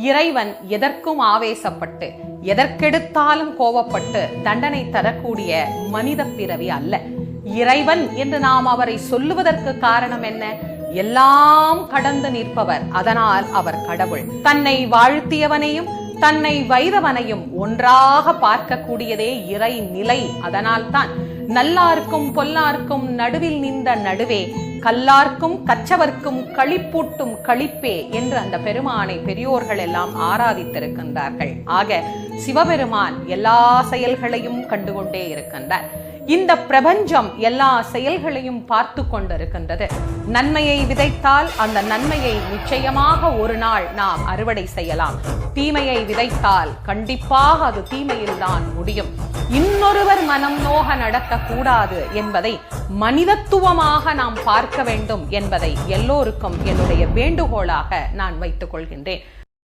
இறைவன் எதற்கும் ஆவேசப்பட்டு எதற்கெடுத்தாலும் கோபப்பட்டு தண்டனை தரக்கூடிய மனித பிறவி அல்ல. இறைவன் என்று நாம் அவரை சொல்லுவதற்கு காரணம் என்ன? எல்லாம் கடந்து நிற்பவர், அதனால் அவர் கடவுள். தன்னை வாழ்த்தியவனையும் தன்னை வைரவனையும் ஒன்றாக பார்க்கக்கூடியதே இறை நிலை. அதனால் தான் நல்லார்க்கும் பொல்லார்க்கும் நடுவில் நின்ற நடுவே, கல்லார்க்கும் கற்றவர்க்கும் களிப்பூட்டும் களிப்பே என்று அந்த பெருமானை பெரியோர்கள் எல்லாம் ஆராதித்திருக்கின்றார்கள். ஆக சிவபெருமான் எல்லா செயல்களையும் கண்டுகொண்டே இருக்கின்றார். இந்த பிரபஞ்சம் எல்லா செயல்களையும் பார்த்து கொண்டிருக்கின்றது. நன்மையை விதைத்தால் அந்த நன்மையை நிச்சயமாக ஒரு நாள் நாம் அறுவடை செய்யலாம். தீமையை விதைத்தால் கண்டிப்பாக அது தீமையில்தான் முடியும். இன்னொருவர் மனம் நோக நடக்கக்கூடாது என்பதை மனிதத்துவமாக நாம் பார்க்க வேண்டும் என்பதை எல்லோருக்கும் என்னுடைய வேண்டுகோளாக நான் வைத்துக் கொள்கின்றேன்.